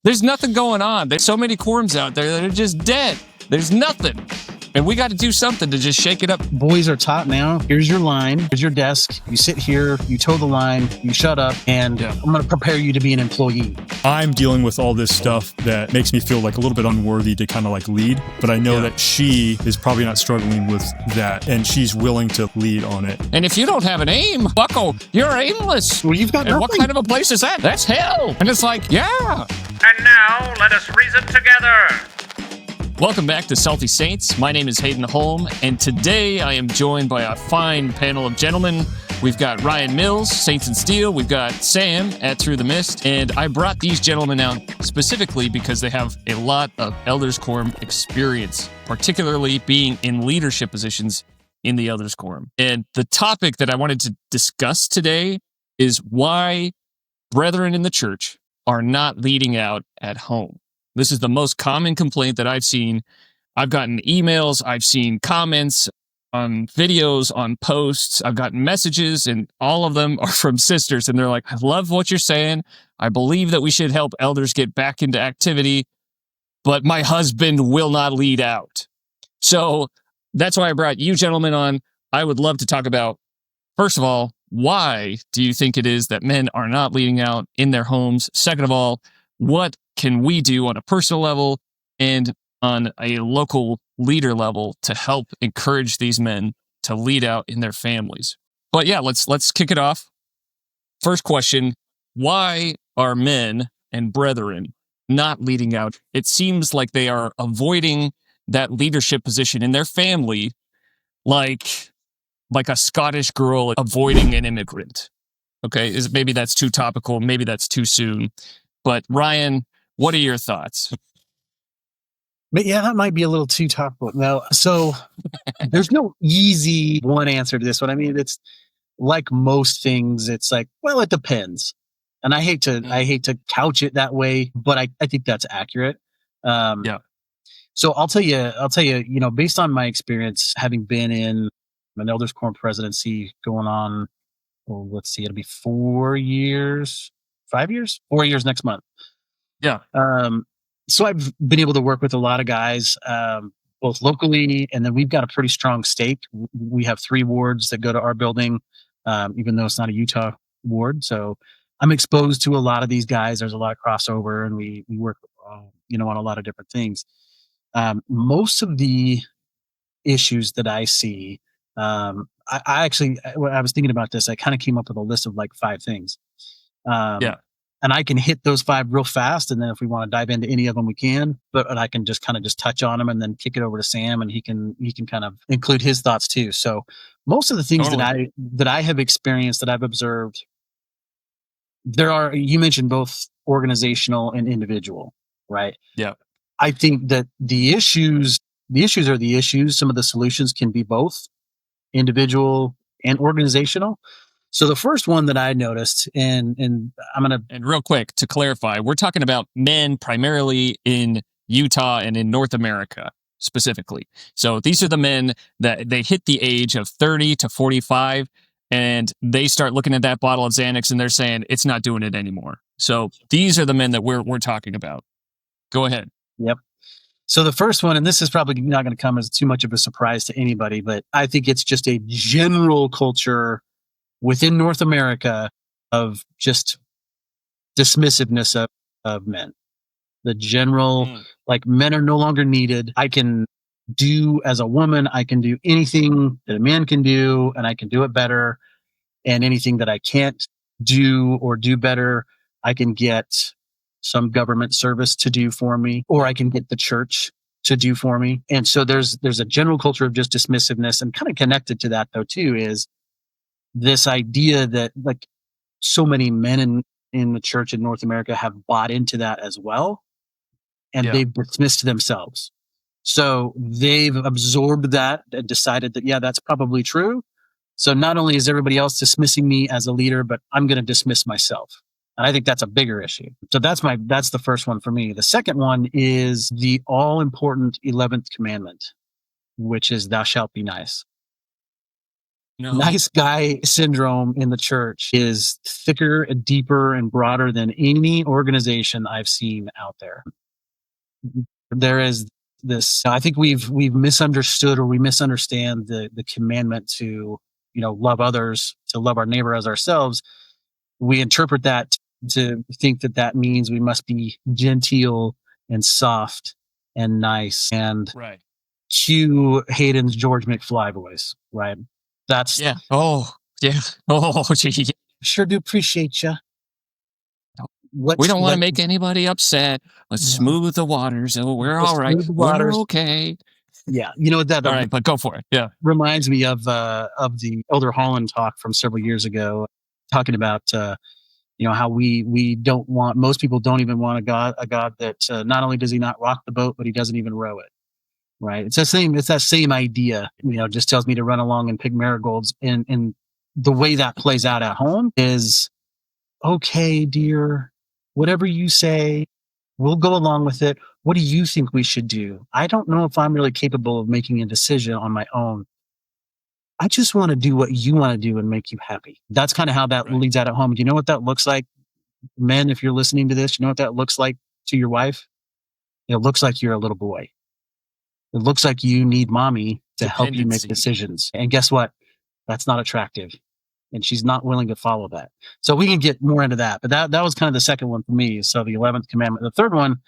There's nothing going on. There's so many quorums out there that are just dead. There's nothing. And we got to do something to just shake it up. Boys are taught now. Here's your line. Here's your desk. You sit here. You toe the line. You shut up. And I'm going to prepare you to be an employee. I'm dealing with all this stuff that makes me feel like a little bit unworthy to kind of like lead. But I know that she is probably not struggling with that. And she's willing to lead on it. And if you don't have an aim, bucko, you're aimless. Well, you've got And nothing. what kind of a place is that? That's hell. And it's like, yeah. And now, let us reason together. Welcome back to Salty Saints. My name is Hayden Holm, and today I am joined by a fine panel of gentlemen. We've got Ryan Mills, Saints and Steel. We've got Sam at Through the Mist, and I brought these gentlemen out specifically because they have a lot of Elders Quorum experience, particularly being in leadership positions in the Elders Quorum. And the topic that I wanted to discuss today is why brethren in the church are not leading out at home. This is the most common complaint that I've seen. I've gotten emails, I've seen comments on videos, on posts, I've gotten messages, and all of them are from sisters. And they're like, I love what you're saying. I believe that we should help elders get back into activity, but my husband will not lead out. So that's why I brought you gentlemen on. I would love to talk about, first of all, why do you think it is that men are not leading out in their homes? Second of all, what can we do on a personal level and on a local leader level to help encourage these men to lead out in their families? But yeah, let's kick it off. First question, why are men and brethren not leading out? It seems like they are avoiding that leadership position in their family like a Scottish girl avoiding an immigrant. Okay, maybe that's too topical, maybe that's too soon. But Ryan, what are your thoughts? But yeah, that might be a little too topical. No, so there's no easy one answer to this one. I mean, it's like most things. It's like, well, it depends. And I hate to couch it that way, but I think that's accurate. Yeah. So I'll tell you, based on my experience, having been in an Elders Quorum presidency going on, well, let's see, it'll be 4 years, 5 years, 4 years next month. Yeah. So I've been able to work with a lot of guys, both locally, and then we've got a pretty strong stake. We have 3 wards that go to our building, even though it's not a Utah ward. So I'm exposed to a lot of these guys. There's a lot of crossover, and we work, on a lot of different things. Most of the issues that I see, I actually, when I was thinking about this, I kind of came up with a list of like 5 things. And I can hit those 5 real fast. And then if we want to dive into any of them, we can, but I can just touch on them and then kick it over to Sam, and he can kind of include his thoughts too. So most of the things that I have experienced, that I've observed, you mentioned both organizational and individual, right? Yeah. I think that the issues are the issues. Some of the solutions can be both individual and organizational. So the first one that I noticed, and real quick to clarify, we're talking about men primarily in Utah and in North America specifically. So these are the men that they hit the age of 30 to 45, and they start looking at that bottle of Xanax and they're saying it's not doing it anymore. So these are the men that we're talking about. Go ahead. Yep. So the first one, and this is probably not going to come as too much of a surprise to anybody, but I think it's just a general culture within North America of just dismissiveness of men. The general, like, men are no longer needed. I can do, as a woman, I can do anything that a man can do, and I can do it better. And anything that I can't do or do better, I can get some government service to do for me, or I can get the church to do for me. And so there's a general culture of just dismissiveness, and kind of connected to that though too is this idea that, like, so many men in the church in North America have bought into that as well. And they've dismissed themselves. So they've absorbed that and decided that, yeah, that's probably true. So not only is everybody else dismissing me as a leader, but I'm going to dismiss myself. And I think that's a bigger issue. So that's the first one for me. The second one is the all important 11th commandment, which is thou shalt be nice. No. Nice guy syndrome in the church is thicker and deeper and broader than any organization I've seen out there. There is this, I think we've misunderstood, or we misunderstand the commandment to, love others, to love our neighbor as ourselves. We interpret that to think that means we must be genteel and soft and nice and Right. cue Hayden's George McFly voice, right? That's Yeah. Oh, yeah. Oh, gee. sure do appreciate you. We don't want to make anybody upset. Let's smooth the waters. Oh, we're all right. We're okay. Yeah, that. All right, but go for it. Yeah, reminds me of the Elder Holland talk from several years ago, talking about how we don't want, most people don't even want a God that not only does he not rock the boat, but he doesn't even row it. Right? It's that same idea. Just tells me to run along and pick marigolds, and the way that plays out at home is, okay, dear, whatever you say, we'll go along with it. What do you think we should do? I don't know if I'm really capable of making a decision on my own. I just want to do what you want to do and make you happy. That's kind of how that leads out at home. Do you know what that looks like? Men, if you're listening to this, you know what that looks like to your wife? It looks like you're a little boy. It looks like you need mommy to help you make decisions. And guess what? That's not attractive. And she's not willing to follow that. So we can get more into that. But that was kind of the second one for me. So the 11th commandment. The third one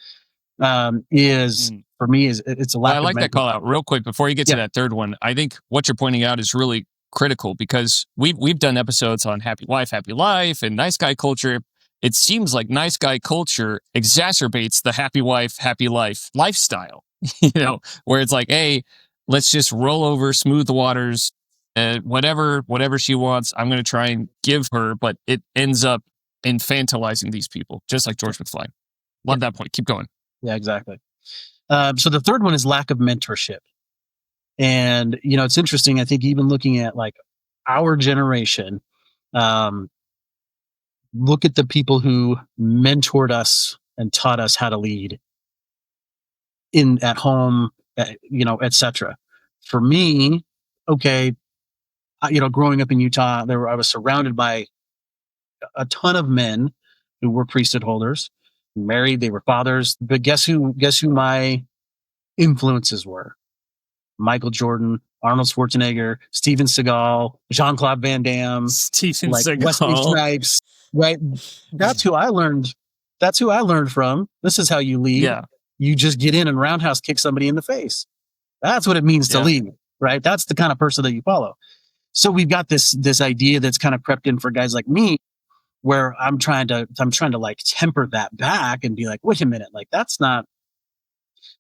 is, for me, it's a lack of I like that call out. Real quick, before you get to that third one, I think what you're pointing out is really critical, because we've done episodes on happy wife, happy life, and nice guy culture. It seems like nice guy culture exacerbates the happy wife, happy life lifestyle, where it's like, hey, let's just roll over, smooth the waters, whatever she wants, I'm going to try and give her, but it ends up infantilizing these people, just like George McFly. Love that point. Keep going. Yeah, exactly. So the third one is lack of mentorship. And, it's interesting. I think even looking at like our generation, look at the people who mentored us and taught us how to lead at home, etc. For me, okay, growing up in Utah, I was surrounded by a ton of men who were priesthood holders, married, they were fathers. But guess who my influences were? Michael Jordan, Arnold Schwarzenegger, Steven Seagal, Jean-Claude Van Damme, Seagal, Wesley Snipes, right? That's who I learned. That's who I learned from. This is how you lead. Yeah. You just get in and roundhouse kick somebody in the face. That's what it means to lead, right? That's the kind of person that you follow. So we've got this idea that's kind of crept in for guys like me, where I'm trying to like temper that back and be like, wait a minute, like that's not,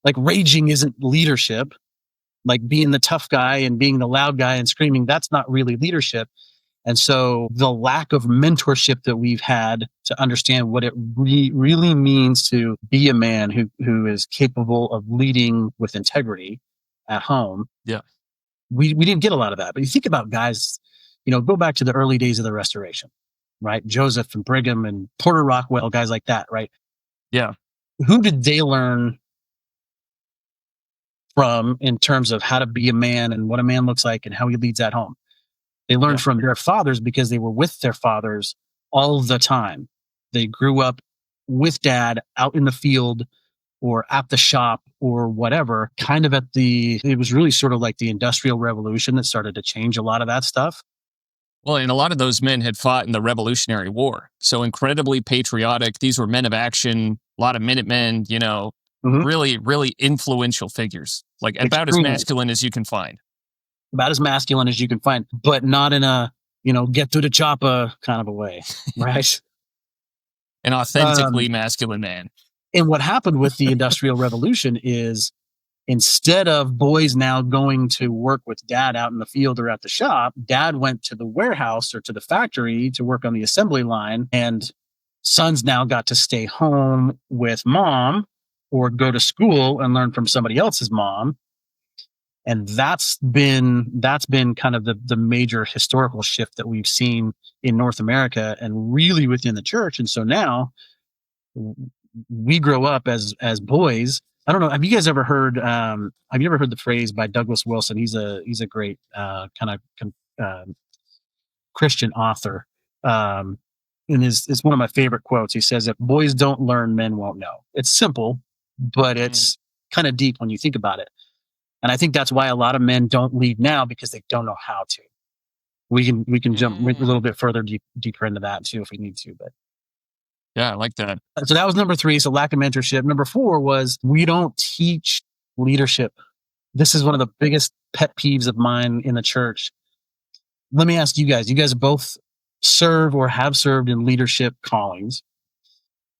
like raging isn't leadership. Like being the tough guy and being the loud guy and screaming, that's not really leadership. And so the lack of mentorship that we've had to understand what it really means to be a man who is capable of leading with integrity at home. Yeah. We didn't get a lot of that. But you think about guys, go back to the early days of the Restoration, right? Joseph and Brigham and Porter Rockwell, guys like that, right? Yeah. Who did they learn from in terms of how to be a man and what a man looks like and how he leads at home? They learned from their fathers, because they were with their fathers all the time. They grew up with dad out in the field or at the shop or whatever, kind of it was really sort of like the Industrial Revolution that started to change a lot of that stuff. Well, and a lot of those men had fought in the Revolutionary War. So incredibly patriotic. These were men of action, a lot of Minutemen, really, really influential figures, like about as masculine as you can find. About as masculine as you can find, but not in a, get to the chopper kind of a way, right? An authentically masculine man. And what happened with the Industrial Revolution is, instead of boys now going to work with dad out in the field or at the shop, dad went to the warehouse or to the factory to work on the assembly line, and sons now got to stay home with mom or go to school and learn from somebody else's mom. And that's been kind of the major historical shift that we've seen in North America and really within the church. And so now we grow up as boys. I don't know. Have you guys ever heard? Have you ever heard the phrase by Douglas Wilson? He's a great kind of Christian author. And it's one of my favorite quotes. He says, "If boys don't learn, men won't know." It's simple, but it's kind of deep when you think about it. And I think that's why a lot of men don't lead now, because they don't know how to. We can jump a little bit further deeper into that too if we need to. But yeah, I like that. so that was number 3. So lack of mentorship. Number 4 was we don't teach leadership. This is one of the biggest pet peeves of mine in the church. Let me ask you guys. You guys both serve or have served in leadership callings.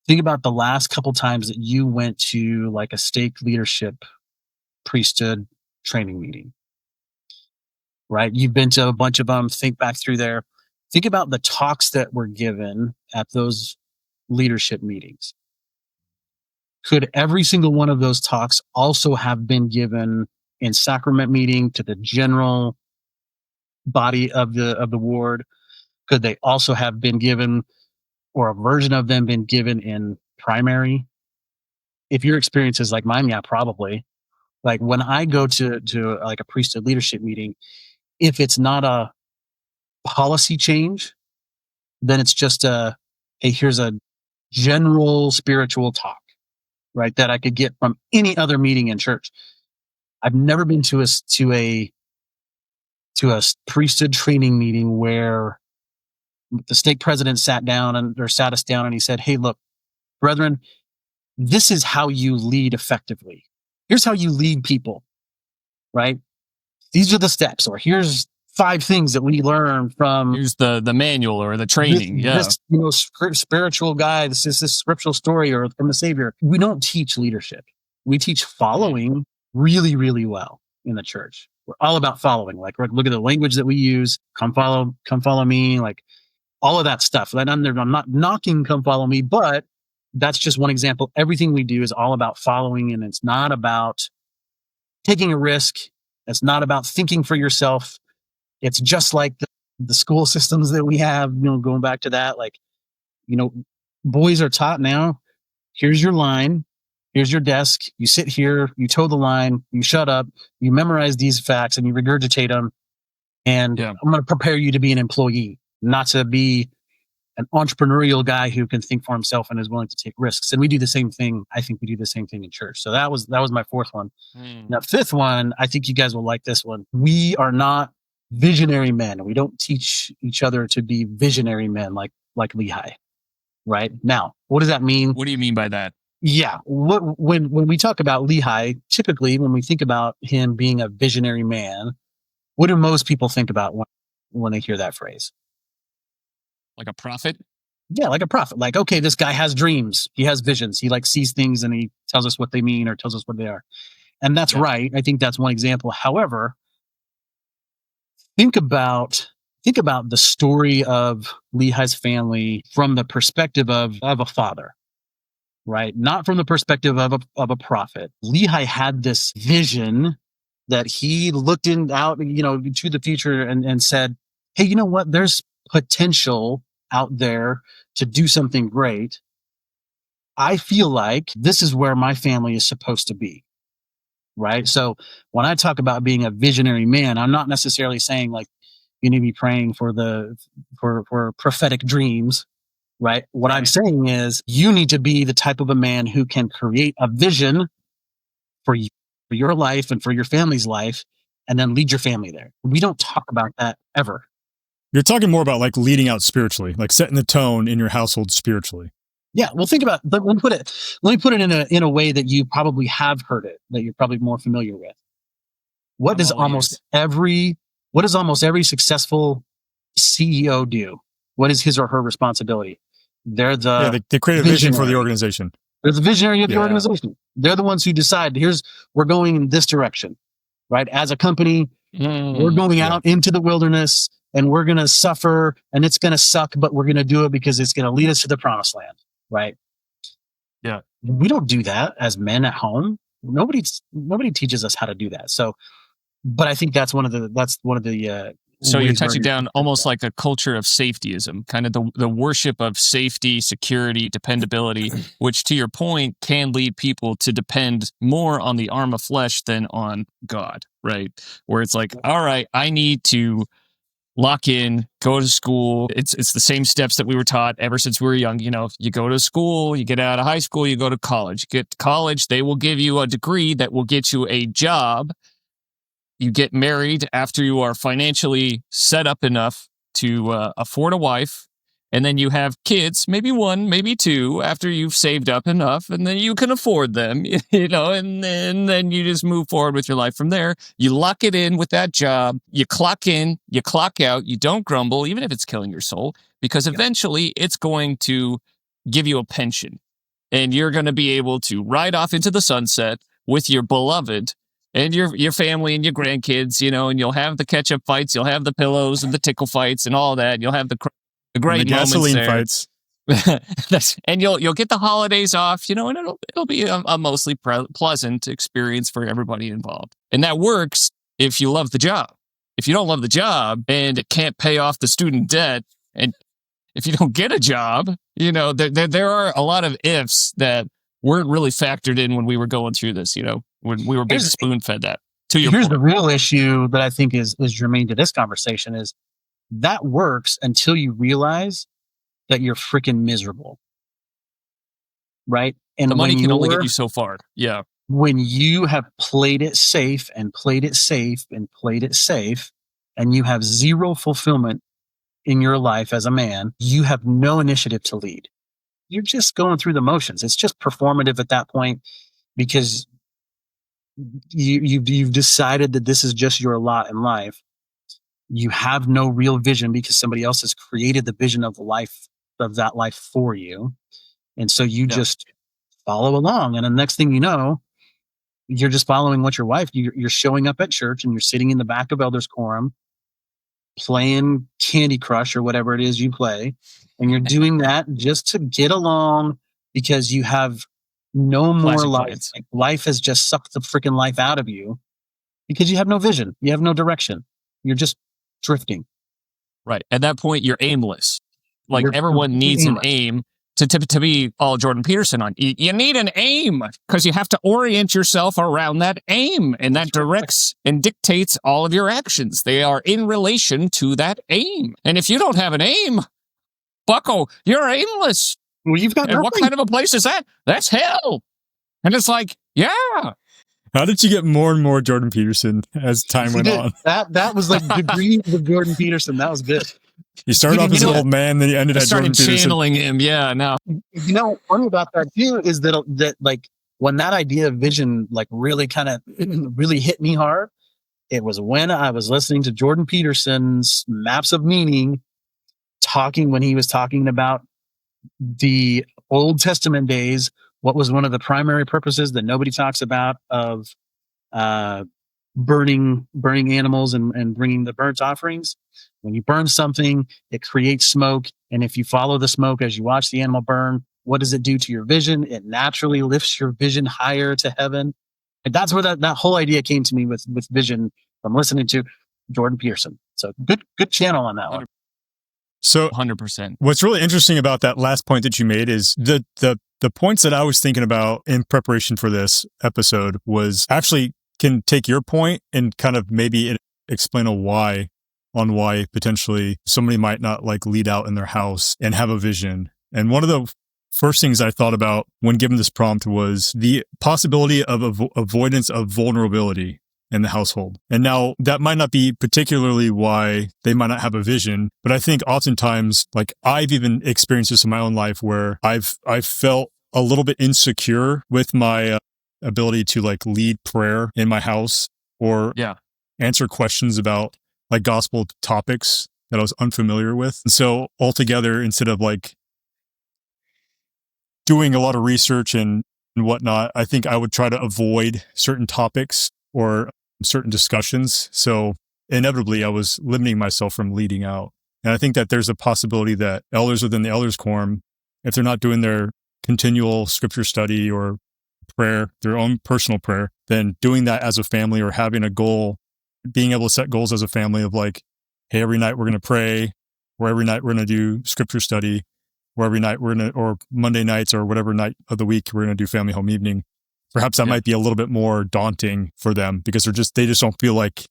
Think about the last couple times that you went to like a stake leadership priesthood training meeting, right? You've been to a bunch of them. Think back through there. Think about the talks that were given at those leadership meetings. Could every single one of those talks also have been given in sacrament meeting to the general body of the ward? Could they also have been given, or a version of them been given in primary? If your experience is like mine, yeah, probably. Like when I go to like a priesthood leadership meeting, if it's not a policy change, then it's just hey, here's a general spiritual talk, right? That I could get from any other meeting in church. I've never been to a priesthood training meeting where the stake president sat us down and he said, "Hey, look, brethren, this is how you lead effectively. Here's how you lead people, right? These are the steps, or here's 5 things that we learn from." Here's the manual or the training. This spiritual guy. This is this scriptural story or from the Savior. We don't teach leadership. We teach following really, really well in the church. We're all about following. Like, look at the language that we use. Come follow me. Like all of that stuff. I'm not knocking come follow me, but that's just one example. Everything we do is all about following, and it's not about taking a risk. It's not about thinking for yourself. It's just like the school systems that we have, going back to that, like, boys are taught now, here's your line, here's your desk, you sit here, you toe the line, you shut up, you memorize these facts and you regurgitate them. And I'm going to prepare you to be an employee, not to be an entrepreneurial guy who can think for himself and is willing to take risks. And we do the same thing. I think we do the same thing in church. So that was my 4th one. Now, 5th one, I think you guys will like this one. We are not visionary men. We don't teach each other to be visionary men like Lehi, right? Now, what does that mean? What do you mean by that? Yeah. When we talk about Lehi, typically when we think about him being a visionary man, what do most people think about when they hear that phrase? Like a prophet? Yeah, like a prophet. Like, okay, this guy has dreams. He has visions. He sees things and he tells us what they mean or tells us what they are. And that's right. I think that's one example. However, think about the story of Lehi's family from the perspective of a father, right? Not from the perspective of a prophet. Lehi had this vision that he looked out, to the future and said, "Hey, you know what? There's potential out there to do something great. I feel like this is where my family is supposed to be." Right. So when I talk about being a visionary man, I'm not necessarily saying like you need to be praying for prophetic dreams. Right. What I'm saying is you need to be the type of a man who can create a vision for your life and for your family's life, and then lead your family there. We don't talk about that ever. You're talking more about like leading out spiritually, like setting the tone in your household spiritually. Yeah. Well, think about, let me put it in a way that you probably have heard it, that you're probably more familiar with. What does almost every successful CEO do? What is his or her responsibility? They're they create a vision for the organization. They're the visionary of the organization. They're the ones who decide, we're going in this direction, right? As a company, we're going out into the wilderness and we're going to suffer and it's going to suck, but we're going to do it because it's going to lead us to the promised land, right? Yeah. We don't do that as men at home. Nobody teaches us how to do that. So, but I think that's one of the so you're touching down almost like a culture of safetyism, kind of the worship of safety, security, dependability, which to your point can lead people to depend more on the arm of flesh than on God, right? Where it's like, all right, I need to lock in, go to school. It's the same steps that we were taught ever since we were young. You know, you go to school, you get out of high school, you go to college. You get to college, they will give you a degree that will get you a job. You get married after you are financially set up enough to afford a wife. And then you have kids, maybe one, maybe two, after you've saved up enough, and then you can afford them, you know, and then you just move forward with your life from there. You lock it in with that job. You clock in, you clock out. You don't grumble, even if it's killing your soul, because eventually it's going to give you a pension. And you're going to be able to ride off into the sunset with your beloved and your family and your grandkids, you know, and you'll have the ketchup fights, you'll have the pillows and the tickle fights and all that. You'll have the great the gasoline moments there. fights. And you'll get the holidays off, you know, and it'll be a mostly pleasant experience for everybody involved. And that works if you love the job. If you don't love the job and it can't pay off the student debt, and if you don't get a job, you know, there are a lot of ifs that weren't really factored in when we were going through this, you know, when we were being spoon-fed that. Here's the real issue that I think is germane to this conversation is that works until you realize that you're freaking miserable. Right? And the money can only get you so far. Yeah. When you have played it safe and played it safe and played it safe, and you have zero fulfillment in your life as a man, you have no initiative to lead. You're just going through the motions. It's just performative at that point because you've decided that this is just your lot in life. You have no real vision because somebody else has created the vision of that life for you. And so you just follow along. And the next thing you know, you're just following what your wife, you're showing up at church and you're sitting in the back of Elders Quorum playing Candy Crush or whatever it is you play. And you're doing that just to get along because you have no more life. Like, life has just sucked the freaking life out of you because you have no vision. You have no direction. You're just drifting. Right. At that point, you're aimless. Like everyone needs an aim to be all Jordan Peterson on. You need an aim because you have to orient yourself around that aim, and that directs and dictates all of your actions. They are in relation to that aim. And if you don't have an aim, bucko, you're aimless. Well, you've got and nothing. What kind of a place is that? That's hell. And it's like, yeah. How did you get more and more Jordan Peterson as time went on? That was like degrees of Jordan Peterson. That was good. You started off as an old man, then you ended at Jordan Peterson. Started channeling him. Yeah, no. You know, funny about that too is that like when that idea of vision like really kind of really hit me hard, it was when I was listening to Jordan Peterson's Maps of Meaning when he was talking about the Old Testament days. What was one of the primary purposes that nobody talks about of burning animals and bringing the burnt offerings? When you burn something, it creates smoke. And if you follow the smoke as you watch the animal burn, what does it do to your vision? It naturally lifts your vision higher to heaven. And that's where that whole idea came to me with vision from listening to Jordan Peterson. So good channel on that one. So 100%. What's really interesting about that last point that you made is the points that I was thinking about in preparation for this episode was actually can take your point and kind of maybe explain why potentially somebody might not like lead out in their house and have a vision. And one of the first things I thought about when given this prompt was the possibility of avoidance of vulnerability in the household. And now that might not be particularly why they might not have a vision, but I think oftentimes, like I've even experienced this in my own life where I've felt a little bit insecure with my ability to like lead prayer in my house or answer questions about like gospel topics that I was unfamiliar with. And so altogether, instead of like doing a lot of research and whatnot, I think I would try to avoid certain topics or certain discussions. So inevitably, I was limiting myself from leading out. And I think that there's a possibility that elders within the Elders Quorum, if they're not doing their continual scripture study or prayer, their own personal prayer, then doing that as a family or having a goal, being able to set goals as a family of like, hey, every night we're going to pray, or every night we're going to do scripture study, or every night or Monday nights or whatever night of the week we're going to do family home evening. Perhaps that might be a little bit more daunting for them because they just don't feel like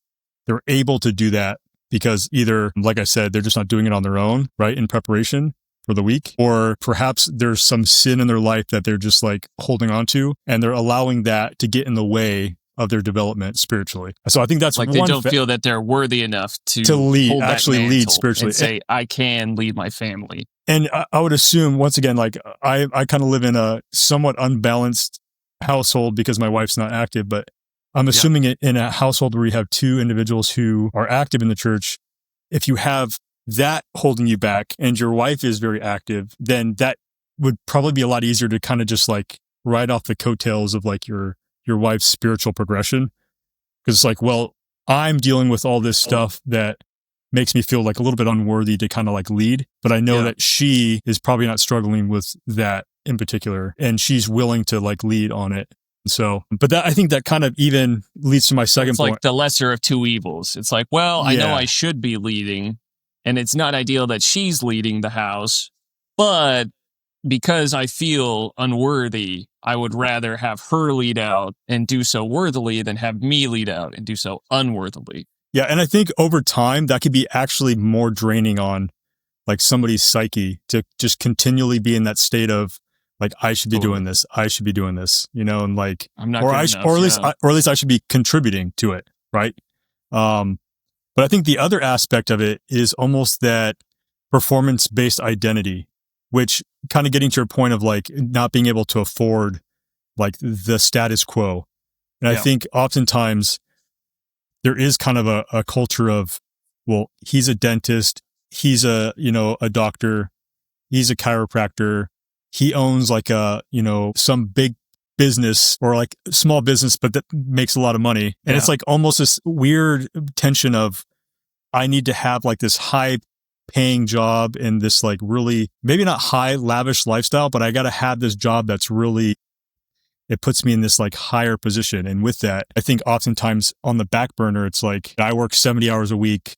they're able to do that because either, like I said, they're just not doing it on their own, right, in preparation for the week, or perhaps there's some sin in their life that they're just like holding on to, and they're allowing that to get in the way of their development spiritually. So I think that's like they don't feel that they're worthy enough to lead, hold actually lead spiritually, and say, I can lead my family. And I would assume, once again, like I kind of live in a somewhat unbalanced household because my wife's not active, but I'm assuming it in a household where you have two individuals who are active in the church. If you have that holding you back and your wife is very active, then that would probably be a lot easier to kind of just like ride off the coattails of like your wife's spiritual progression. Because it's like, well, I'm dealing with all this stuff that makes me feel like a little bit unworthy to kind of like lead, but I know that she is probably not struggling with that in particular, and she's willing to like lead on it. So, but that, I think that kind of even leads to my second point. It's like the lesser of two evils. It's like, well, I know I should be leading, and it's not ideal that she's leading the house, but because I feel unworthy, I would rather have her lead out and do so worthily than have me lead out and do so unworthily. Yeah, and I think over time, that could be actually more draining on like somebody's psyche to just continually be in that state of like, I should be doing this, I should be doing this, you know, and like, I'm not or good enough, at least I should be contributing to it, right? But I think the other aspect of it is almost that performance-based identity, which kind of getting to your point of like not being able to afford like the status quo. And I think oftentimes there is kind of a culture of, well, he's a dentist, he's a doctor, he's a chiropractor, he owns like some big business or like small business, but that makes a lot of money. And it's like almost this weird tension of, I need to have like this high paying job and this like really, maybe not high lavish lifestyle, but I got to have this job that's really, it puts me in this like higher position. And with that, I think oftentimes on the back burner, it's like I work 70 hours a week,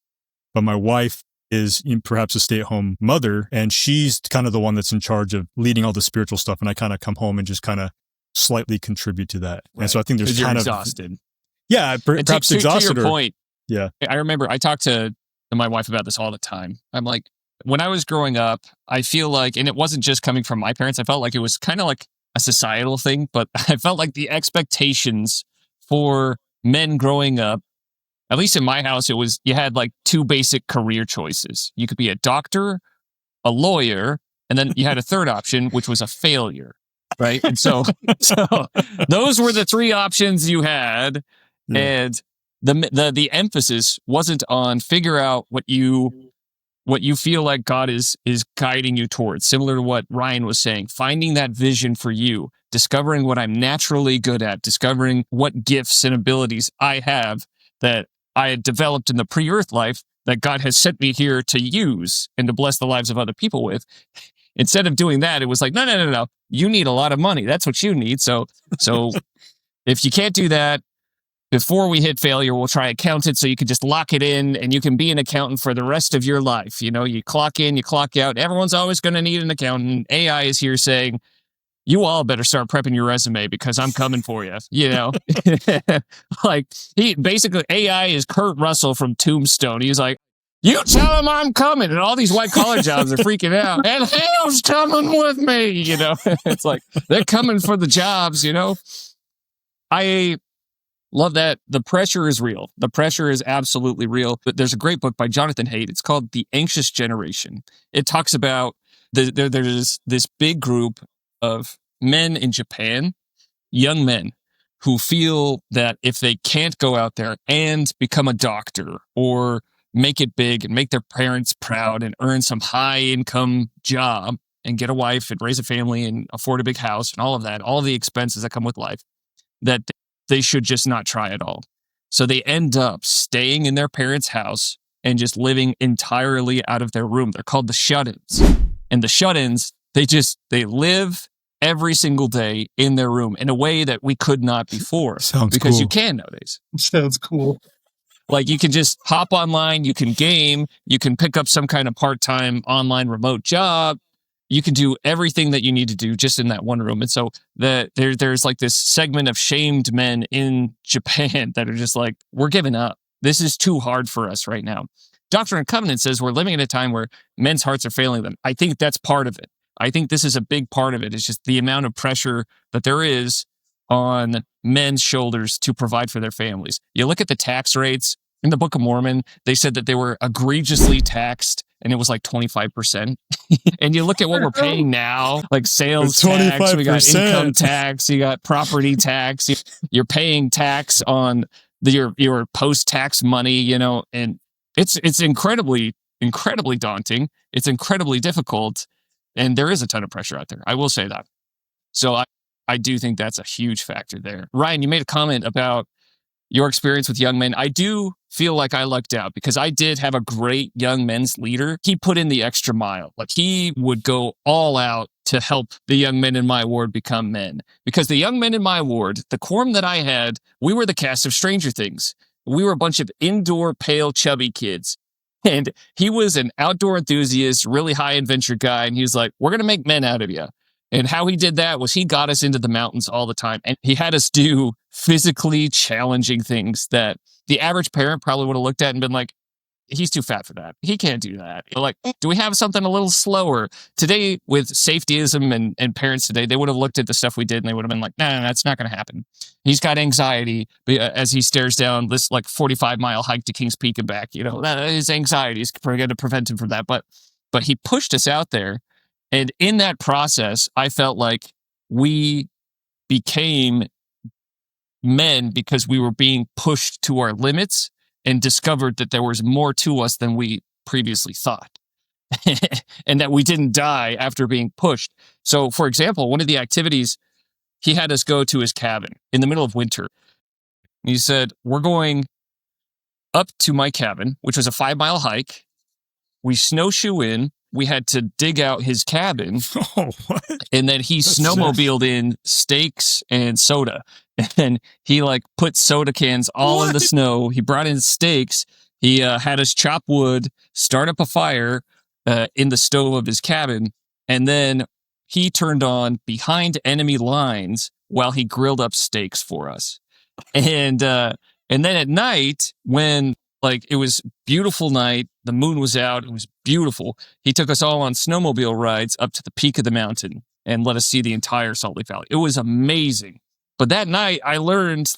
but my wife is perhaps a stay-at-home mother, and she's kind of the one that's in charge of leading all the spiritual stuff. And I kind of come home and just kind of slightly contribute to that. Right. And so I think there's kind of exhausted. Yeah, perhaps exhausted. To your point, yeah. I remember I talked to my wife about this all the time. I'm like, when I was growing up, I feel like, and it wasn't just coming from my parents, I felt like it was kind of like a societal thing, but I felt like the expectations for men growing up, at least in my house, it was, you had like two basic career choices. You could be a doctor, a lawyer, and then you had a third option, which was a failure, right? And so those were the three options you had. Yeah. And the emphasis wasn't on figure out what you feel like God is guiding you towards, similar to what Ryan was saying, finding that vision for you, discovering what I'm naturally good at, discovering what gifts and abilities I have that I had developed in the pre-earth life that God has sent me here to use and to bless the lives of other people with. Instead of doing that, it was like, no. You need a lot of money. That's what you need. So if you can't do that, before we hit failure, we'll try accountant so you can just lock it in and you can be an accountant for the rest of your life. You know, you clock in, you clock out. Everyone's always going to need an accountant. AI is here saying, you all better start prepping your resume because I'm coming for you, you know? Like, AI is Kurt Russell from Tombstone. He's like, you tell him I'm coming. And all these white collar jobs are freaking out. And hell's coming with me, you know? It's like, they're coming for the jobs, you know? I love that. The pressure is real. The pressure is absolutely real. But there's a great book by Jonathan Haidt. It's called The Anxious Generation. It talks about there's this big group of men in Japan, young men, who feel that if they can't go out there and become a doctor or make it big and make their parents proud and earn some high income job and get a wife and raise a family and afford a big house and all of that, all of the expenses that come with life, that they should just not try at all. So they end up staying in their parents' house and just living entirely out of their room. They're called the shut-ins. And the shut-ins, they live every single day in their room in a way that we could not before. Sounds because cool. You can nowadays. Sounds cool. Like you can just hop online, you can game, you can pick up some kind of part-time online remote job. You can do everything that you need to do just in that one room. And so there's like this segment of shamed men in Japan that are just like, we're giving up. This is too hard for us right now. Doctrine and Covenants says we're living in a time where men's hearts are failing them. I think that's part of it. I think this is a big part of it. It's just the amount of pressure that there is on men's shoulders to provide for their families. You look at the tax rates in the Book of Mormon, they said that they were egregiously taxed, and it was like 25%. And you look at what we're paying now, like sales tax, we got income tax, you got property tax, you're paying tax on your post-tax money, and it's incredibly daunting. It's incredibly difficult, and there is a ton of pressure out there. I will say that. So I do think that's a huge factor there. Ryan, you made a comment about your experience with young men. I do feel like I lucked out because I did have a great young men's leader. He put in the extra mile. Like he would go all out to help the young men in my ward become men. Because the young men in my ward, the quorum that I had, we were the cast of Stranger Things. We were a bunch of indoor, pale, chubby kids. And he was an outdoor enthusiast, really high adventure guy. And he was like, we're going to make men out of you. And how he did that was he got us into the mountains all the time. And he had us do physically challenging things that the average parent probably would have looked at and been like, he's too fat for that. He can't do that. But like, do we have something a little slower? Today, with safetyism and parents today, they would have looked at the stuff we did and they would have been like, no, that's not going to happen. He's got anxiety as he stares down this like 45-mile hike to Kings Peak and back. His anxiety is going to prevent him from that. But he pushed us out there. And in that process, I felt like we became men because we were being pushed to our limits and discovered that there was more to us than we previously thought. And that we didn't die after being pushed. So, for example, one of the activities, he had us go to his cabin in the middle of winter. He said, we're going up to my cabin, which was a 5-mile hike. We snowshoe in. We had to dig out his cabin. Oh, what? And then he snowmobiled in steaks and soda. And he put soda cans all in the snow. He brought in steaks. He had us chop wood, start up a fire in the stove of his cabin. And then he turned on behind enemy lines while he grilled up steaks for us. And then at night, when it was beautiful night, the moon was out, it was beautiful. He took us all on snowmobile rides up to the peak of the mountain and let us see the entire Salt Lake Valley. It was amazing. But that night I learned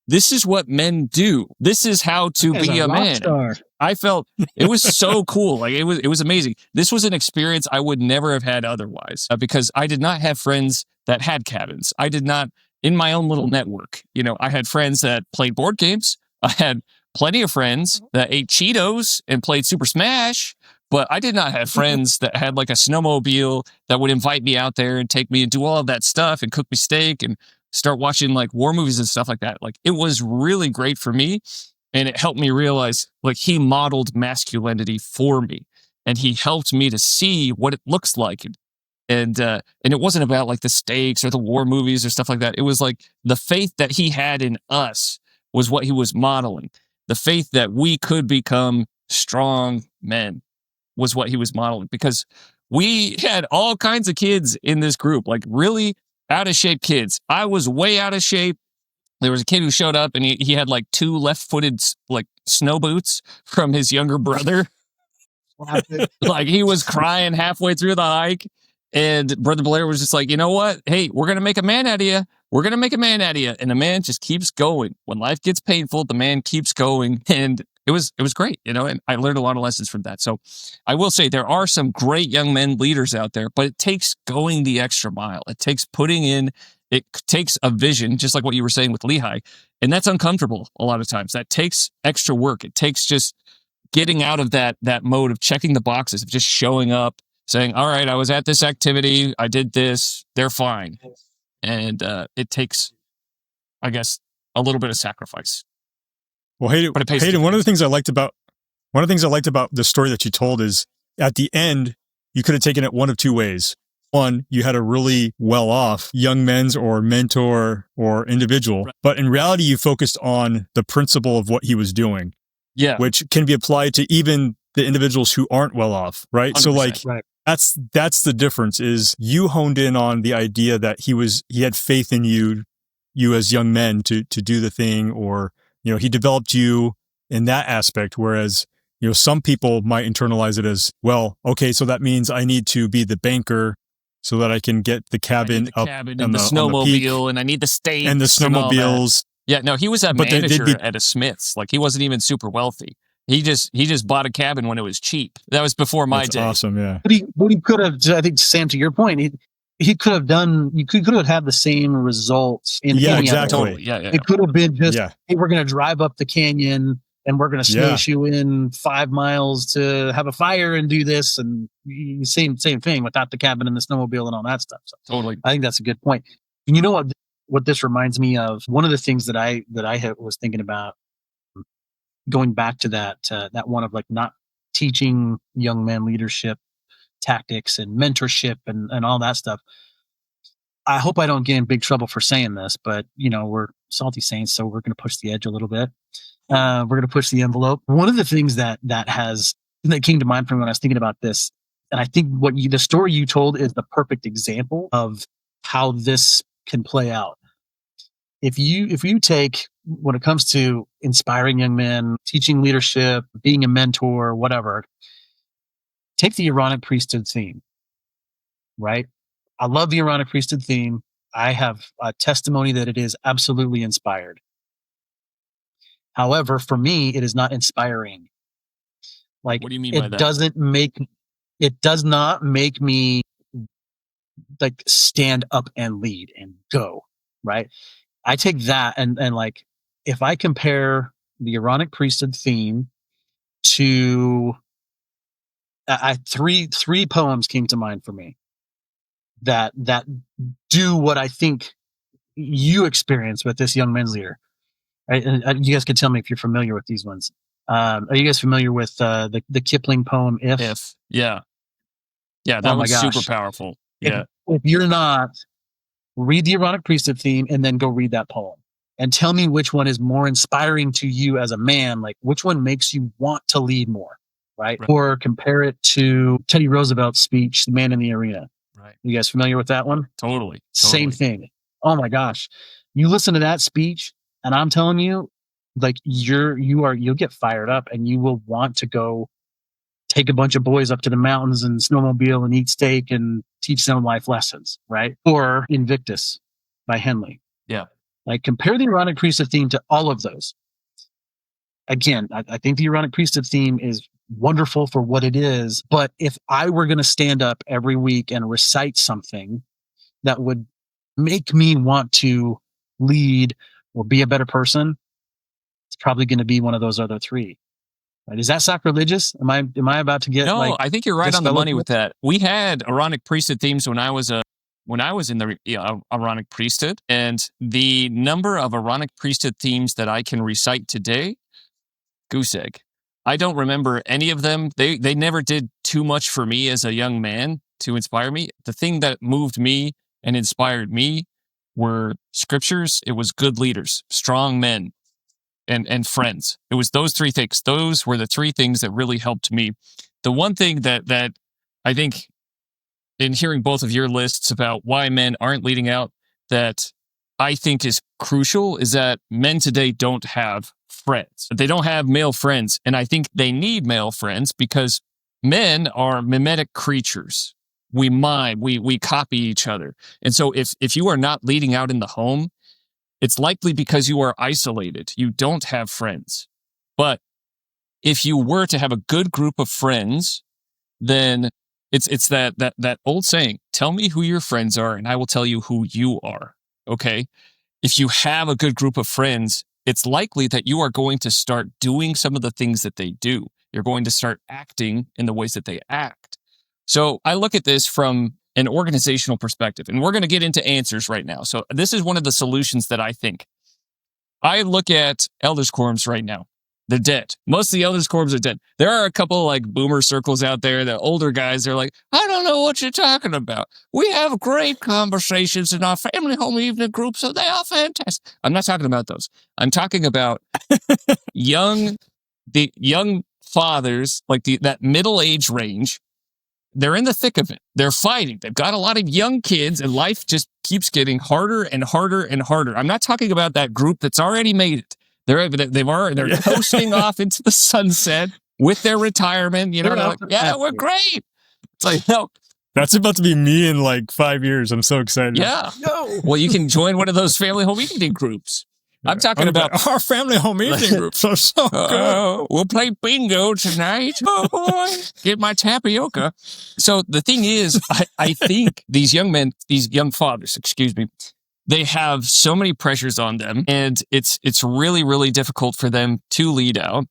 this is what men do. This is how to be a man. Star. I felt it was so cool. It was amazing. This was an experience I would never have had otherwise because I did not have friends that had cabins. I did not in my own little network. I had friends that played board games. I had plenty of friends that ate Cheetos and played Super Smash, but I did not have friends that had a snowmobile that would invite me out there and take me and do all of that stuff and cook me steak and start watching war movies and stuff like that. It was really great for me, and it helped me realize he modeled masculinity for me, and he helped me to see what it looks like. And it wasn't about the steaks or the war movies or stuff like that. It was the faith that he had in us was what he was modeling. The faith that we could become strong men was what he was modeling, because we had all kinds of kids in this group, really out of shape kids. I was way out of shape. There was a kid who showed up and he had 2 left-footed snow boots from his younger brother. He was crying halfway through the hike. And Brother Blair was just you know what? Hey, we're going to make a man out of you. We're going to make a man out of you. And the man just keeps going. When life gets painful, the man keeps going. And it was great, and I learned a lot of lessons from that. So I will say there are some great young men leaders out there, but it takes going the extra mile. It takes it takes a vision, just like what you were saying with Lehigh. And that's uncomfortable a lot of times. That takes extra work. It takes just getting out of that mode of checking the boxes, of just showing up, saying, all right, I was at this activity, I did this, they're fine. And it takes, I guess, a little bit of sacrifice. Well, Hayden, one of the things I liked about the story that you told is at the end, you could have taken it one of two ways. One, you had a really well-off young men's or mentor or individual, right. But in reality, you focused on the principle of what he was doing, which can be applied to even the individuals who aren't well-off, right? So right. That's the difference, is you honed in on the idea that he had faith in you as young men to do the thing, or, he developed you in that aspect. Whereas some people might internalize it as, well, okay, so that means I need to be the banker so that I can get the cabin up cabin on and the snowmobile, and I need the stakes and the snowmobiles. Yeah, no, he was a But manager at a Smith's. Like, he wasn't even super wealthy. He just bought a cabin when it was cheap. That was before my day. Awesome, yeah. But he could have, I think, Sam, to your point, he could have done, you could have had the same results in any exactly. other. Totally. Yeah. It could have been just, hey, we're going to drive up the canyon and we're going to smash you in 5 miles to have a fire and do this, and same thing without the cabin and the snowmobile and all that stuff. So totally. I think that's a good point. And you know what this reminds me of? One of the things that I was thinking about, going back to that one of like not teaching young men leadership tactics and mentorship and all that stuff. I hope I don't get in big trouble for saying this, but we're Salty Saints, so we're going to push the edge a little bit. We're going to push the envelope. One of the things that came to mind for me when I was thinking about this, and I think the story you told is the perfect example of how this can play out. If you take, when it comes to inspiring young men, teaching leadership, being a mentor, whatever, take the Aaronic priesthood theme, right? I love the Aaronic priesthood theme. I have a testimony that it is absolutely inspired. However, for me, it is not inspiring. Like, what do you mean by that? It does not make me like stand up and lead and go, right? I take that and like, if I compare the Aaronic priesthood theme to three poems came to mind for me that do what I think you experience with this young men's leader. Right? And you guys can tell me if you're familiar with these ones. Are you guys familiar with the Kipling poem If? Yeah, that was super powerful. Yeah. If you're not, read the Aaronic priesthood theme and then go read that poem and tell me which one is more inspiring to you as a man. Like, which one makes you want to lead more, right? Or compare it to Teddy Roosevelt's speech, The Man in the Arena. Right. You guys familiar with that one? Totally. Same thing. Oh my gosh. You listen to that speech and I'm telling you, like, you'll get fired up and you will want to go take a bunch of boys up to the mountains and snowmobile and eat steak and teach them life lessons, right? Or Invictus by Henley. Yeah. Like, compare the Aaronic priesthood theme to all of those. Again, I think the Aaronic priesthood theme is wonderful for what it is, but if I were going to stand up every week and recite something that would make me want to lead or be a better person, it's probably going to be one of those other three. Right? Is that sacrilegious? Am I about to get? No, I think you're right on the money with that. We had Aaronic priesthood themes when I was in the Aaronic priesthood, and the number of Aaronic priesthood themes that I can recite today, goose egg. I don't remember any of them. They never did too much for me as a young man to inspire me. The thing that moved me and inspired me were scriptures. It was good leaders, strong men, and friends. It was those three things. Those were the three things that really helped me. The one thing that I think, in hearing both of your lists about why men aren't leading out, that I think is crucial, is that men today don't have friends. They don't have male friends. And I think they need male friends because men are mimetic creatures. We mime, we copy each other. And so if you are not leading out in the home, it's likely because you are isolated. You don't have friends. But if you were to have a good group of friends, then it's that old saying, tell me who your friends are and I will tell you who you are. Okay? If you have a good group of friends, it's likely that you are going to start doing some of the things that they do. You're going to start acting in the ways that they act. So I look at this from an organizational perspective, and we're going to get into answers right now. So this is one of the solutions that I think. I look at Elders Quorums right now. They're dead. Most of the Elders Quorums are dead. There are a couple like boomer circles out there, the older guys, they're like, I don't know what you're talking about. We have great conversations in our family home evening groups, so they are fantastic. I'm not talking about those. I'm talking about the young fathers, like that middle age range. They're in the thick of it. They're fighting. They've got a lot of young kids, and life just keeps getting harder and harder and harder. I'm not talking about that group that's already made it. They're coasting off into the sunset. with their retirement. You know, they're like, yeah, we're great. It's like, no. That's about to be me in like 5 years. I'm so excited. Yeah. No. Well, you can join one of those family home eating groups. I'm talking about our family home eating groups are so good. We'll play bingo tonight. Oh, boy. Get my tapioca. So the thing is, I think these young fathers, they have so many pressures on them, and it's really, really difficult for them to lead out.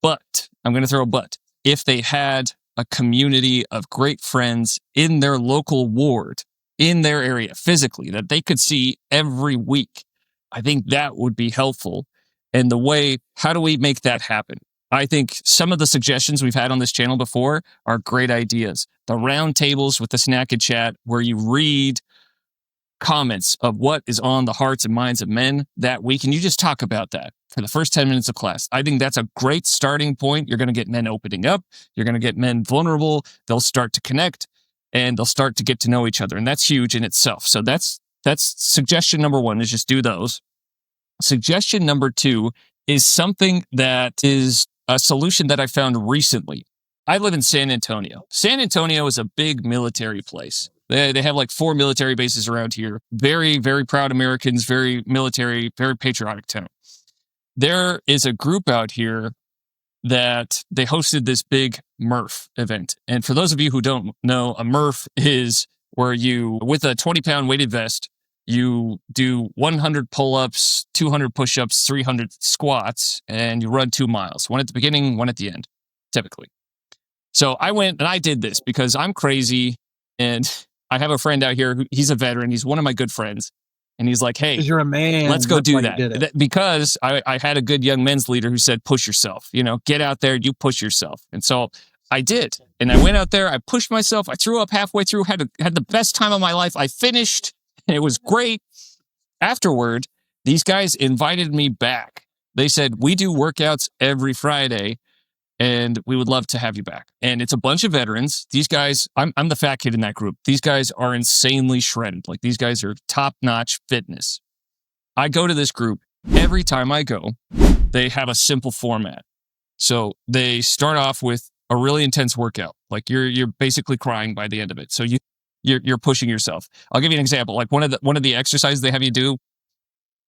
But I'm going to throw a but. If they had a community of great friends in their local ward, in their area, physically, that they could see every week, I think that would be helpful. And how do we make that happen? I think some of the suggestions we've had on this channel before are great ideas. The round tables with the snack and chat, where you read comments of what is on the hearts and minds of men that week, and you just talk about that for the first 10 minutes of class. I think that's a great starting point. You're going to get men opening up. You're going to get men vulnerable. They'll start to connect, and they'll start to get to know each other, and that's huge in itself. So that's suggestion number one, is just do those. Suggestion number two is something that is a solution that I found recently. I live in San Antonio. San Antonio is a big military place. They have like 4 military bases around here. Very, very proud Americans, very military, very patriotic town. There is a group out here that they hosted this big MRF event. And for those of you who don't know, a MRF is where you, with a 20-pound weighted vest, you do 100 pull-ups, 200 push-ups, 300 squats, and you run 2 miles. One at the beginning, one at the end, typically. So I went and I did this because I'm crazy, and I have a friend out here he's a veteran. He's one of my good friends. And he's like, hey, you're a man, let's go do that. Because I had a good young men's leader who said, push yourself, get out there, you push yourself. And so I did. And I went out there, I pushed myself, I threw up halfway through, had the best time of my life. I finished, and it was great. Afterward, these guys invited me back. They said, we do workouts every Friday, and we would love to have you back. And it's a bunch of veterans. These guys, I'm the fat kid in that group. These guys are insanely shredded. Like, these guys are top-notch fitness. I go to this group. Every time I go, they have a simple format. So they start off with a really intense workout. Like, you're basically crying by the end of it. So you're pushing yourself. I'll give you an example. Like, one of the exercises they have you do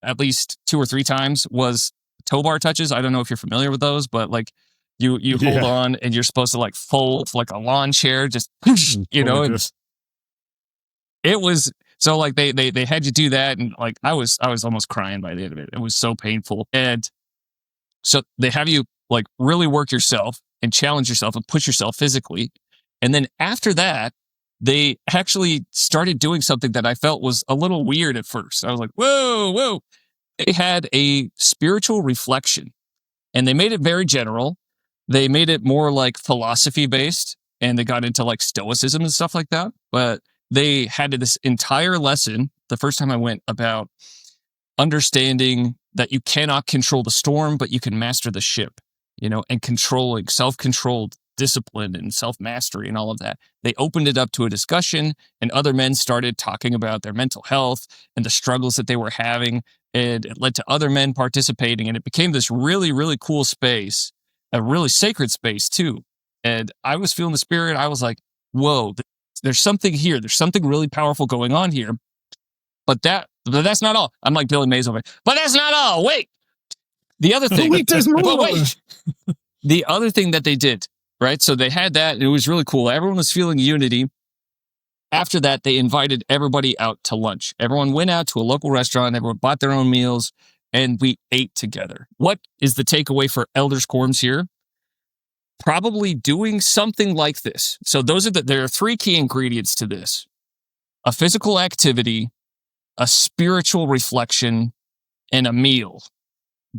at least 2 or 3 times was toe bar touches. I don't know if you're familiar with those, but like, you hold on, and you're supposed to like fold like a lawn chair, just and it was so like they had you do that, and like I was almost crying by the end of it. It was so painful. And so they have you like really work yourself and challenge yourself and push yourself physically. And then after that, they actually started doing something that I felt was a little weird at first. I was like, whoa. They had a spiritual reflection, and they made it very general. They made it more like philosophy based, and they got into like stoicism and stuff like that. But they had this entire lesson the first time I went about understanding that you cannot control the storm, but you can master the ship, and controlling, self-controlled discipline and self-mastery and all of that. They opened it up to a discussion, and other men started talking about their mental health and the struggles that they were having. And it led to other men participating, and it became this really, really cool space. A really sacred space too. And I was feeling the spirit. I was like, whoa, there's something here. There's something really powerful going on here. But that's not all. I'm like Billy Mays over. But that's not all. Wait. The other thing. Wait, there's more. But wait. The other thing that they did, right? So they had that, and it was really cool. Everyone was feeling unity. After that, they invited everybody out to lunch. Everyone went out to a local restaurant. Everyone bought their own meals, and we ate together. What is the takeaway for Elders Quorums here? Probably doing something like this. So there are 3 key ingredients to this: a physical activity, a spiritual reflection, and a meal.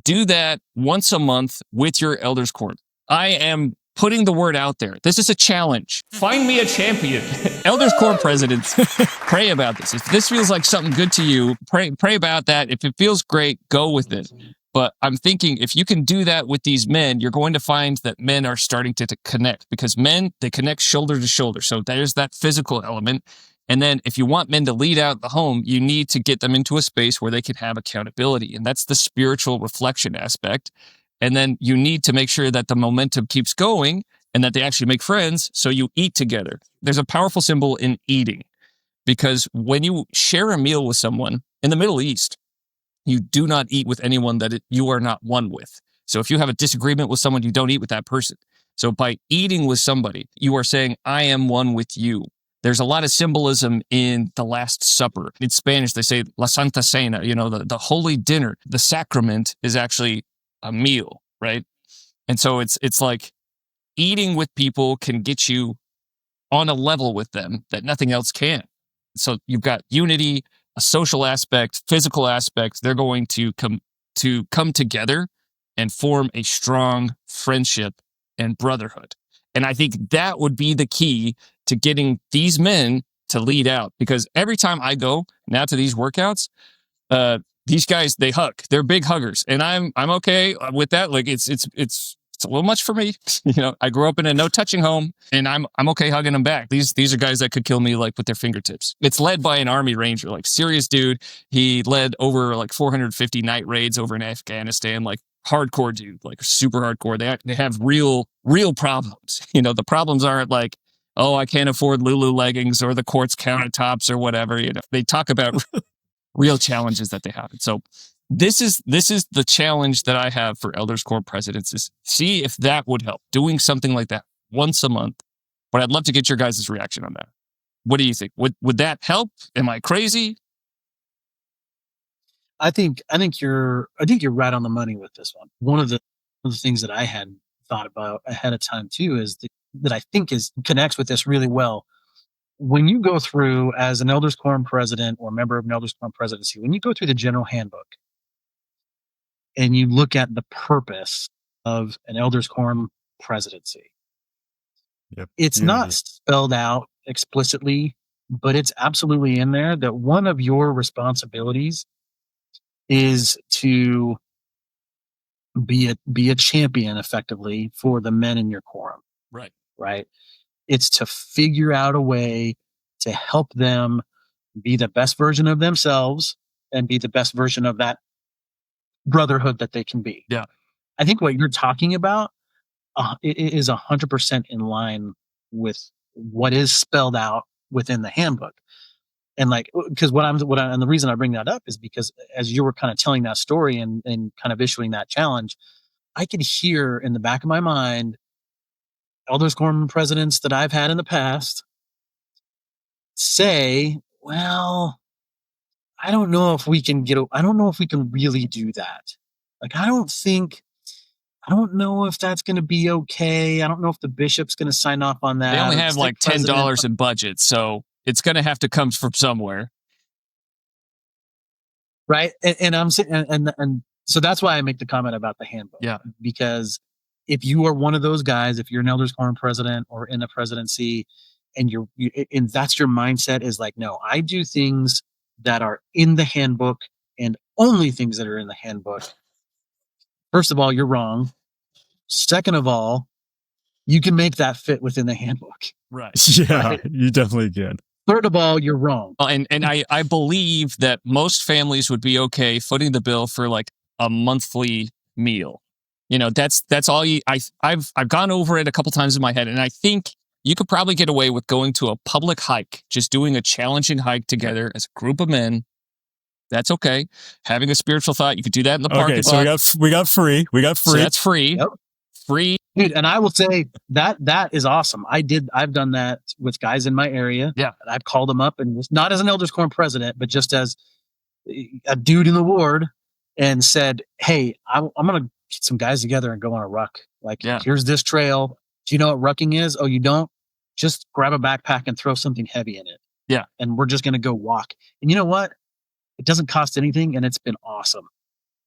Do that once a month with your Elders Quorum. I am putting the word out there. This is a challenge. Find me a champion. Elders Quorum Presidents, pray about this. If this feels like something good to you, pray about that. If it feels great, go with it. But I'm thinking if you can do that with these men, you're going to find that men are starting to connect, because men, they connect shoulder to shoulder. So there's that physical element. And then if you want men to lead out the home, you need to get them into a space where they can have accountability. And that's the spiritual reflection aspect. And then you need to make sure that the momentum keeps going and that they actually make friends. So you eat together. There's a powerful symbol in eating, because when you share a meal with someone in the Middle East, you do not eat with anyone that you are not one with. So if you have a disagreement with someone, you don't eat with that person. So by eating with somebody, you are saying, I am one with you. There's a lot of symbolism in the Last Supper. In Spanish, they say La Santa Cena, the holy dinner. The sacrament is actually a meal, right? And so it's like eating with people can get you on a level with them that nothing else can. So you've got unity, a social aspect, physical aspect. They're going to come together and form a strong friendship and brotherhood. And I think that would be the key to getting these men to lead out, because every time I go now to these workouts, these guys, they hug. They're big huggers, and I'm okay with that. Like it's a little much for me. I grew up in a no touching home, and I'm okay hugging them back. These are guys that could kill me like with their fingertips. It's led by an Army Ranger, like serious dude. He led over like 450 night raids over in Afghanistan, like hardcore dude, like super hardcore. They have real problems. The problems aren't like, oh, I can't afford Lulu leggings or the quartz countertops or whatever. They talk about real challenges that they have. And so this is the challenge that I have for Elders Quorum Presidents, is see if that would help, doing something like that once a month. But I'd love to get your guys' reaction on that. What do you think? Would that help? Am I crazy? I think you're right on the money with this one. One of the things that I had thought about ahead of time too is that I think connects with this really well. When you go through as an Elders Quorum President or member of an Elders Quorum Presidency, when you go through the general handbook and you look at the purpose of an Elders Quorum Presidency, it's not spelled out explicitly, but it's absolutely in there that one of your responsibilities is to be a champion effectively for the men in your quorum. Right. It's to figure out a way to help them be the best version of themselves and be the best version of that brotherhood that they can be. Yeah. I think what you're talking about it is 100% in line with what is spelled out within the handbook. And because and the reason I bring that up is because as you were kind of telling that story and kind of issuing that challenge, I could hear in the back of my mind Elders Quorum presidents that I've had in the past say, well, I don't know if we can really do that. Like, I don't know if that's going to be okay. I don't know if the bishop's going to sign off on that. They only have like $10 in budget, so it's going to have to come from somewhere. Right. And I'm saying, and so that's why I make the comment about the handbook. Yeah. Because if you are one of those guys, if you're an Elders Quorum president or in a presidency, and and that's your mindset is like, no, I do things that are in the handbook and only things that are in the handbook. First of all, you're wrong. Second of all, you can make that fit within the handbook. Right. Yeah, right? You definitely can. Third of all, you're wrong. And I believe that most families would be okay footing the bill for like a monthly meal. That's all I've gone over it a couple times in my head, and I think you could probably get away with going to a public hike, just doing a challenging hike together as a group of men. That's okay. Having a spiritual thought, you could do that in the parking lot. Okay, so we got free. So that's free. Yep. Free. Dude, and I will say that is awesome. I've done that with guys in my area. Yeah. I've called them up, and not as an Elders Quorum president, but just as a dude in the ward, and said, hey, I'm going to get some guys together and go on a ruck. Like, Here's this trail. Do you know what rucking is? Oh, you don't? Just grab a backpack and throw something heavy in it. Yeah. And we're just going to go walk. And you know what? It doesn't cost anything, and it's been awesome.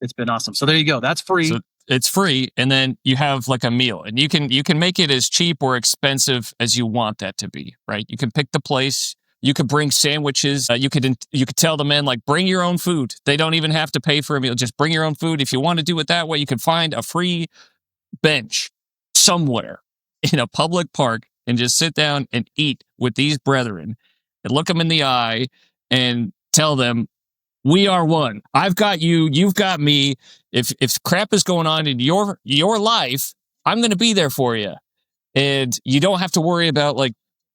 It's been awesome. So there you go. That's free. So it's free, and then you have like a meal, and you can make it as cheap or expensive as you want that to be, right? You can pick the place. You could bring sandwiches. You could tell the men, like, bring your own food. They don't even have to pay for a meal. Just bring your own food. If you want to do it that way, you can find a free bench somewhere in a public park and just sit down and eat with these brethren and look them in the eye and tell them, We are one. I've got you. You've got me. If crap is going on in your life, I'm going to be there for you. And you don't have to worry about like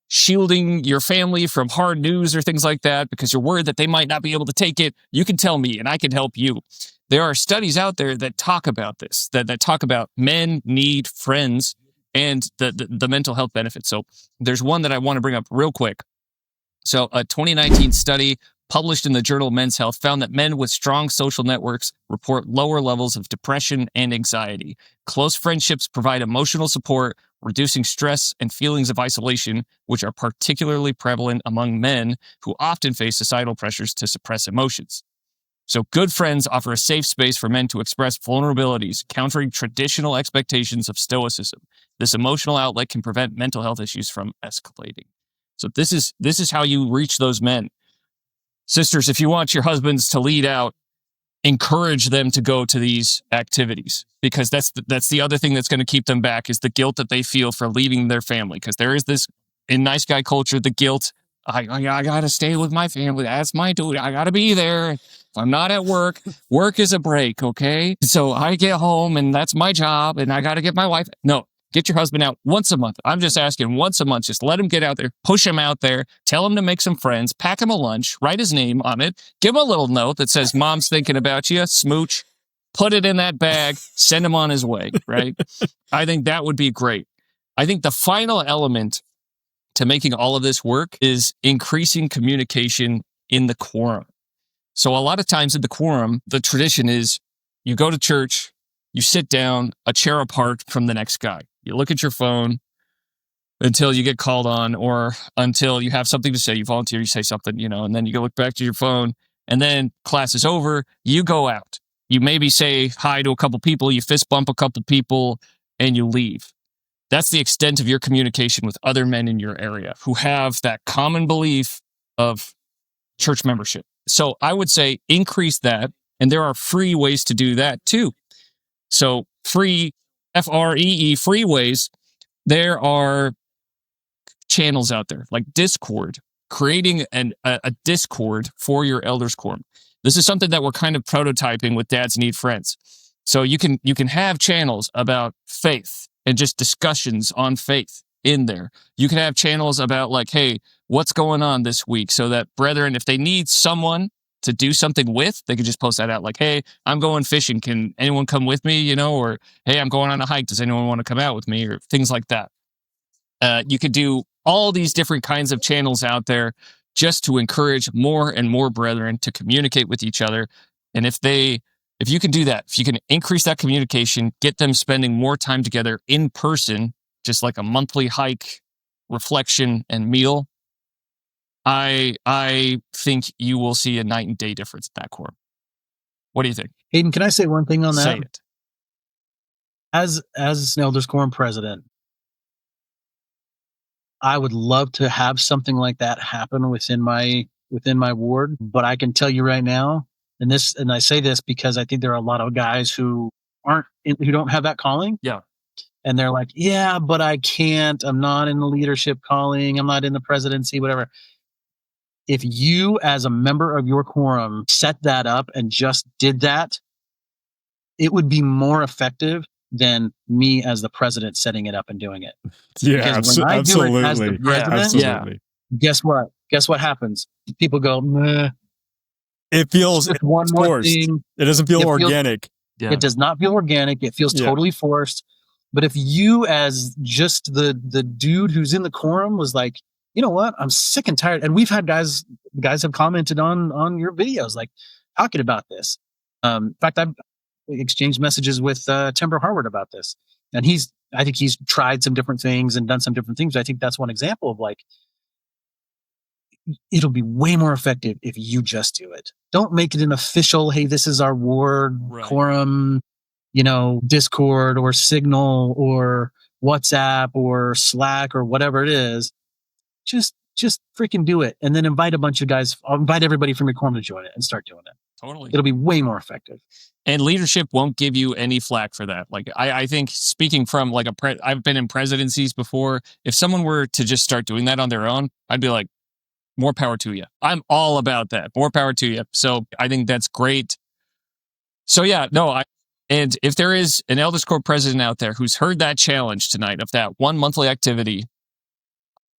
shielding your family from hard news or things like that because you're worried that they might not be able to take it. You can tell me and I can help you. There are studies out there that talk about this, that talk about men need friends and the mental health benefits. So there's one that I want to bring up real quick. So a 2019 study published in the journal Men's Health found that men with strong social networks report lower levels of depression and anxiety. Close friendships provide emotional support, reducing stress and feelings of isolation, which are particularly prevalent among men who often face societal pressures to suppress emotions. So good friends offer a safe space for men to express vulnerabilities, countering traditional expectations of stoicism. This emotional outlet can prevent mental health issues from escalating. So this is how you reach those men. Sisters, if you want your husbands to lead out, encourage them to go to these activities, because that's the other thing that's going to keep them back is the guilt that they feel for leaving their family. Because there is this, in nice guy culture, the guilt. I got to stay with my family. That's my duty. I got to be there. If I'm not at work, work is a break, okay? So I get home and that's my job and I got to get my wife. No. Get your husband out once a month. I'm just asking once a month. Just let him get out there, push him out there, tell him to make some friends, pack him a lunch, write his name on it, give him a little note that says, Mom's thinking about you, smooch, put it in that bag, send him on his way, right? I think that would be great. I think the final element to making all of this work is increasing communication in the quorum. So a lot of times in the quorum, the tradition is you go to church, you sit down a chair apart from the next guy. You look at your phone until you get called on or until you have something to say. You volunteer, you say something, and then you go look back to your phone and then class is over. You go out. You maybe say hi to a couple people, you fist bump a couple people and you leave. That's the extent of your communication with other men in your area who have that common belief of church membership. So I would say increase that. And there are free ways to do that too. So free, F-R-E-E, free ways. There are channels out there like Discord, creating a Discord for your Elders Quorum. This is something that we're kind of prototyping with Dads Need Friends. So you can have channels about faith and just discussions on faith in there. You can have channels about like, hey, what's going on this week? So that brethren, if they need someone to do something with, they could just post that out like, hey, I'm going fishing. Can anyone come with me? Or, hey, I'm going on a hike. Does anyone want to come out with me? Or things like that. You could do all these different kinds of channels out there just to encourage more and more brethren to communicate with each other. And if you can do that, if you can increase that communication, get them spending more time together in person, just like a monthly hike, reflection, and meal, I think you will see a night and day difference in that quorum. What do you think? Hayden, can I say one thing on that? Say it. As an Elders Quorum president, I would love to have something like that happen within my ward, but I can tell you right now, and I say this because I think there are a lot of guys who don't have that calling. Yeah. And they're like, yeah, but I can't. I'm not in the leadership calling. I'm not in the presidency, whatever. If you, as a member of your quorum, set that up and just did that, it would be more effective than me as the president setting it up and doing it. Yeah, because when I absolutely. do it as the president, Absolutely. Guess what? Guess what happens? People go, meh. It feels Just one more forced. thing. It doesn't feel organic. It does not feel organic. It feels totally forced. But if you, as just the dude who's in the quorum, was like, you know what? I'm sick and tired. And we've had guys have commented on your videos, like talking about this. In fact, I've exchanged messages with Timber Harvard about this. And I think he's tried some different things and done some different things. I think that's one example of like, it'll be way more effective if you just do it. Don't make it an official, hey, this is our ward quorum, Discord or Signal or WhatsApp or Slack or whatever it is. Just freaking do it. And then invite a bunch of guys, invite everybody from your quorum to join it and start doing it. Totally. It'll be way more effective. And leadership won't give you any flack for that. Like, I think speaking from like I've been in presidencies before. If someone were to just start doing that on their own, I'd be like, more power to you. I'm all about that. More power to you. So I think that's great. So yeah, no, and if there is an Elders Quorum president out there who's heard that challenge tonight of that one monthly activity,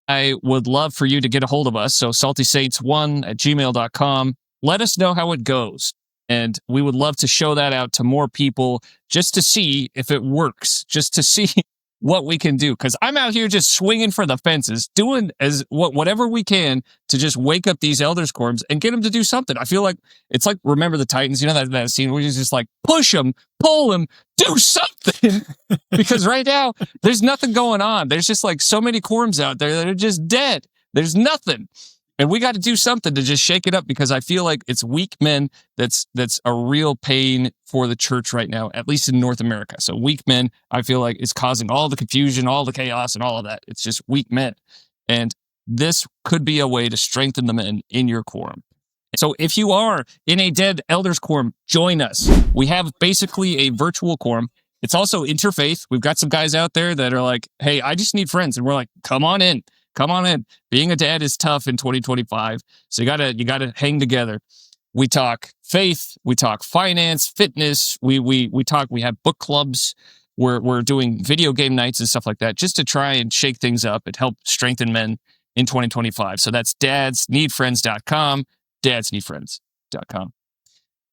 I would love for you to get a hold of us. So saltysaints1@gmail.com. Let us know how it goes. And we would love to show that out to more people just to see if it works, just to see what we can do. Because I'm out here just swinging for the fences, doing whatever we can to just wake up these Elders Quorums and get them to do something. I feel like it's like Remember the Titans, you know, that scene where you just like push them, pull them, do something. Because right now, there's nothing going on. There's just like so many quorums out there that are just dead. There's nothing. And we got to do something to just shake it up, because I feel like it's weak men that's a real pain for the church right now, at least in North America. So weak men, I feel like, is causing all the confusion, all the chaos, and all of that. It's just weak men. And this could be a way to strengthen the men in your quorum. So if you are in a dead Elders Quorum, join us. We have basically a virtual quorum. It's also interfaith. We've got some guys out there that are like, hey, I just need friends. And we're like, come on in. Come on in. Being a dad is tough in 2025. So you gotta hang together. We talk faith, we talk finance, fitness, we have book clubs, we're doing video game nights and stuff like that, just to try and shake things up and help strengthen men in 2025. So that's dadsneedfriends.com, dadsneedfriends.com.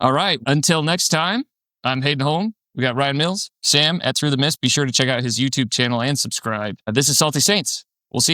All right, until next time, I'm Hayden Holm. We got Ryan Mills, Sam at Through the Mist. Be sure to check out his YouTube channel and subscribe. This is Salty Saints. We'll see you.